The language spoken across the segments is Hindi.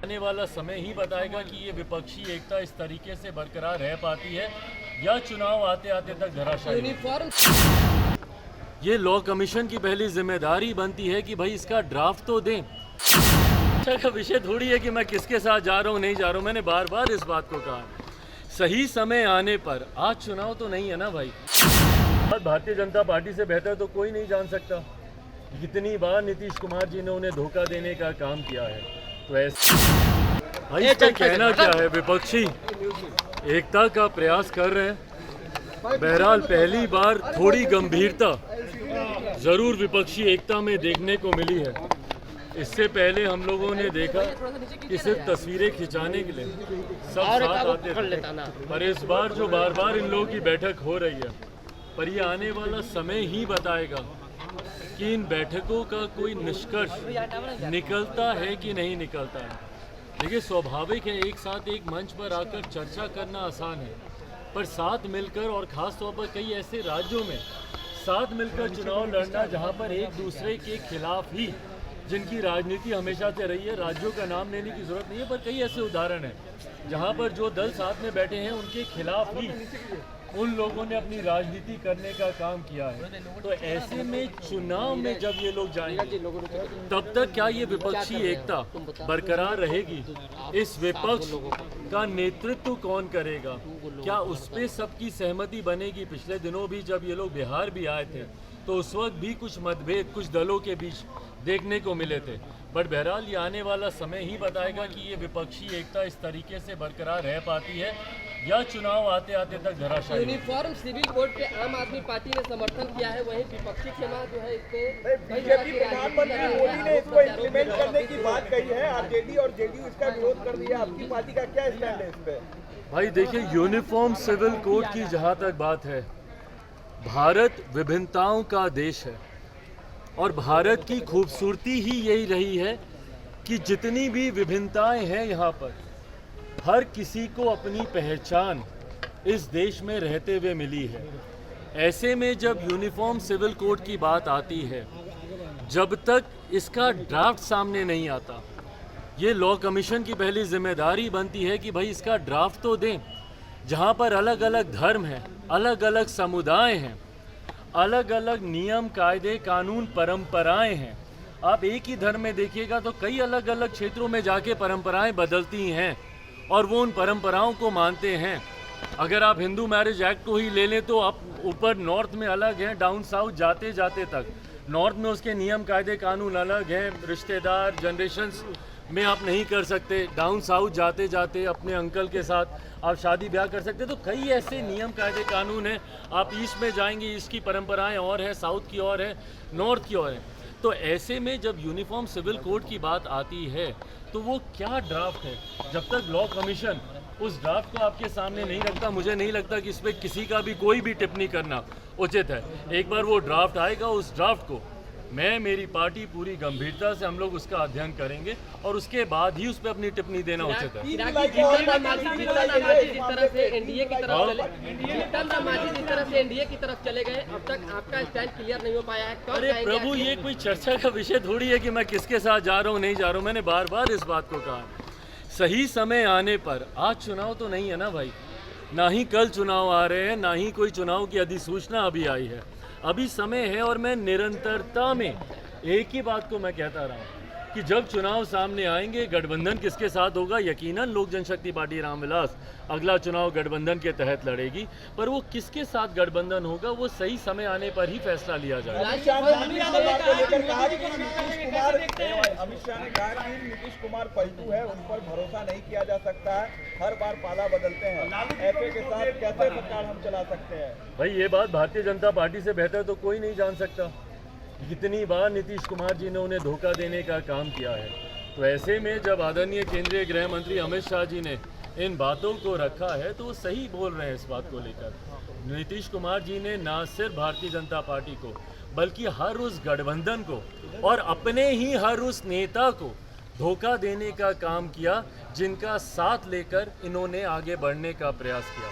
आने वाला समय ही बताएगा कि ये विपक्षी एकता इस तरीके से बरकरार रह पाती है या चुनाव आते आते तक धराशायी। ये लॉ कमीशन की पहली जिम्मेदारी बनती है कि भाई इसका ड्राफ्ट तो दें। चर्चा का विषय थोड़ी है कि मैं किसके साथ जा रहा हूँ नहीं जा रहा हूँ, मैंने बार बार इस बात को कहा। सही समय आने पर, आज चुनाव तो नहीं है ना भाई, भारतीय जनता पार्टी से बेहतर तो कोई नहीं जान सकता कितनी बार नीतीश कुमार जी ने उन्हें धोखा देने का काम किया है। तो ऐसे भाई इसका कहना क्या है, विपक्षी एकता का प्रयास कर रहे हैं। बहरहाल पहली बार थोड़ी गंभीरता जरूर विपक्षी एकता में देखने को मिली है। इससे पहले हम लोगों ने देखा कि सिर्फ तस्वीरें खिंचाने के लिए सब साथ आते थे, पर इस बार जो बार बार इन लोगों की बैठक हो रही है, पर ये आने वाला समय ही बताएगा कि इन बैठकों का कोई निष्कर्ष निकलता है कि नहीं निकलता है। देखिए, स्वाभाविक है एक साथ एक मंच पर आकर चर्चा करना आसान है, पर साथ मिलकर और ख़ास तौर पर कई ऐसे राज्यों में साथ मिलकर चुनाव लड़ना जहां पर एक दूसरे के खिलाफ ही, जिनकी राजनीति हमेशा से रही है, राज्यों का नाम लेने की ज़रूरत नहीं है, पर कई ऐसे उदाहरण हैं जहां पर जो दल साथ में बैठे हैं उनके खिलाफ ही उन लोगों ने अपनी राजनीति करने का काम किया है। तो ऐसे में चुनाव में जब ये लोग जाएंगे तब तक क्या ये विपक्षी एकता बरकरार रहेगी? इस विपक्ष का नेतृत्व कौन करेगा? क्या उस पर सबकी सहमति बनेगी? पिछले दिनों भी जब ये लोग बिहार भी आए थे तो उस वक्त भी कुछ मतभेद कुछ दलों के बीच देखने को मिले थे, बट बहरहाल ये आने वाला समय ही बताएगा कि ये विपक्षी एकता इस तरीके से बरकरार रह पाती है या चुनाव आते आते तक धराशायी। यूनिफॉर्म सिविल कोड पे आम आदमी पार्टी ने समर्थन किया है, वहीं विपक्षी क्षमा जो है इसपे बीजेपी प्रधानमंत्री मोदी ने इसको इम्प्लीमेंट करने की बात कही है। आरजेडी और जेडीयू इसका विरोध कर दिया। आपकी पार्टी का क्या स्टैंड है इस पे? भाई देखिए, यूनिफॉर्म सिविल कोड की जहाँ तक बात है, भारत विभिन्नताओं का देश है और भारत की खूबसूरती ही यही रही है कि जितनी भी विभिन्नताएं हैं यहाँ पर, हर किसी को अपनी पहचान इस देश में रहते हुए मिली है। ऐसे में जब यूनिफॉर्म सिविल कोड की बात आती है, जब तक इसका ड्राफ्ट सामने नहीं आता, ये लॉ कमीशन की पहली जिम्मेदारी बनती है कि भाई इसका ड्राफ्ट तो दें। जहाँ पर अलग अलग धर्म हैं, अलग अलग समुदाय हैं, अलग अलग नियम कायदे कानून परंपराएं हैं। आप एक ही धर्म में देखिएगा तो कई अलग अलग क्षेत्रों में जाके परंपराएं बदलती हैं और वो उन परंपराओं को मानते हैं। अगर आप हिंदू मैरिज एक्ट को ही ले लें तो आप ऊपर नॉर्थ में अलग हैं, डाउन साउथ जाते जाते तक नॉर्थ में उसके नियम कायदे कानून अलग हैं, रिश्तेदार जनरेशन्स में आप नहीं कर सकते, डाउन साउथ जाते जाते अपने अंकल के साथ आप शादी ब्याह कर सकते। तो कई ऐसे नियम कायदे कानून हैं। आप ईस्ट में जाएंगे, ईस्ट की परंपराएं और है, साउथ की और है, नॉर्थ की और है। तो ऐसे में जब यूनिफॉर्म सिविल कोड की बात आती है तो वो क्या ड्राफ्ट है, जब तक लॉ कमीशन उस ड्राफ्ट को आपके सामने नहीं रखता, मुझे नहीं लगता कि इस पर किसी का भी कोई भी टिप्पणी करना उचित है। एक बार वो ड्राफ्ट आएगा, उस ड्राफ्ट को मैं, मेरी पार्टी पूरी गंभीरता से हम लोग उसका अध्ययन करेंगे और उसके बाद ही उस पर अपनी टिप्पणी देना उचित है। जिस तरह से एनडीए की तरफ चले गए, अब तक आपका स्टैंड क्लियर नहीं हो पाया है। अरे प्रभु, ये कोई चर्चा का विषय थोड़ी है कि मैं किसके साथ जा रहा हूँ नहीं जा रहा हूँ, मैंने बार बार इस बात को कहा। सही समय आने पर, आज चुनाव तो नहीं है ना भाई, ना ही कल चुनाव आ रहे हैं, ना ही कोई चुनाव की अधिसूचना अभी आई है। अभी समय है और मैं निरंतरता में एक ही बात को मैं कहता रहा हूँ कि जब चुनाव सामने आएंगे, गठबंधन किसके साथ होगा, यकीनन लोक जनशक्ति पार्टी रामविलास अगला चुनाव गठबंधन के तहत लड़ेगी, पर वो किसके साथ गठबंधन होगा वो सही समय आने पर ही फैसला लिया जाएगा। अमित शाह ने कहा कि नीतीश कुमार पलटू है, उन पर भरोसा नहीं किया जा सकता है, हर बार पाला बदलते हैं, ऐसे के साथ कैसे सरकार हम चला सकते हैं? भाई ये बात भारतीय जनता पार्टी से बेहतर तो कोई नहीं जान सकता कितनी बार नीतीश कुमार जी ने उन्हें धोखा देने का काम किया है। तो ऐसे में जब आदरणीय केंद्रीय गृह मंत्री अमित शाह जी ने इन बातों को रखा है तो वो सही बोल रहे हैं इस बात को लेकर। नीतीश कुमार जी ने ना सिर्फ भारतीय जनता पार्टी को बल्कि हर उस गठबंधन को और अपने ही हर उस नेता को धोखा देने का काम किया जिनका साथ लेकर इन्होंने आगे बढ़ने का प्रयास किया।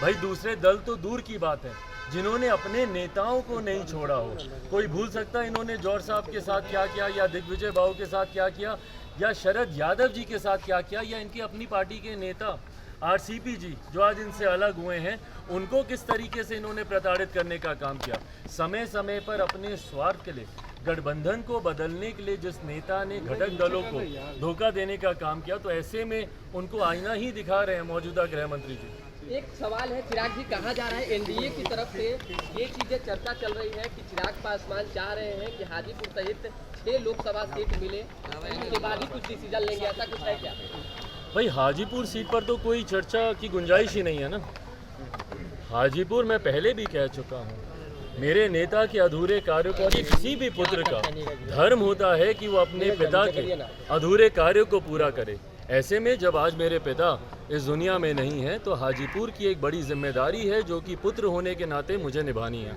भाई दूसरे दल तो दूर की बात है, जिन्होंने अपने नेताओं को नहीं छोड़ा हो। कोई भूल सकता है इन्होंने जौहर साहब के साथ क्या किया, या दिग्विजय बाबू के साथ क्या किया, या शरद यादव जी के साथ क्या किया, या इनकी अपनी पार्टी के नेता आरसीपी जी जो आज इनसे अलग हुए हैं, उनको किस तरीके से इन्होंने प्रताड़ित करने का काम किया। समय समय पर अपने स्वार्थ के लिए गठबंधन को बदलने के लिए जिस नेता ने घटक दलों को धोखा देने का काम किया, तो ऐसे में उनको आईना ही दिखा रहे हैं मौजूदा गृह मंत्री जी। एक सवाल है चिराग जी, कहा जा रहा है एनडीए की तरफ से ये चीजें चर्चा चल रही है कि चिराग पासवान चाह रहे हैं कि हाजीपुर सहित 6 लोकसभा सीट मिले, उसके बाद ही कुछ डिसीजन लेंगे, ऐसा कुछ है क्या? भाई हाजीपुर सीट पर तो कोई चर्चा की गुंजाइश ही नहीं है ना। हाजीपुर मैं पहले भी कह चुका हूँ, मेरे नेता के अधूरे कार्यों को, किसी भी पुत्र का धर्म होता है कि वो अपने पिता के अधूरे कार्यों को पूरा करे। ऐसे में जब आज मेरे पिता इस दुनिया में नहीं है, तो हाजीपुर की एक बड़ी जिम्मेदारी है जो कि पुत्र होने के नाते मुझे निभानी है।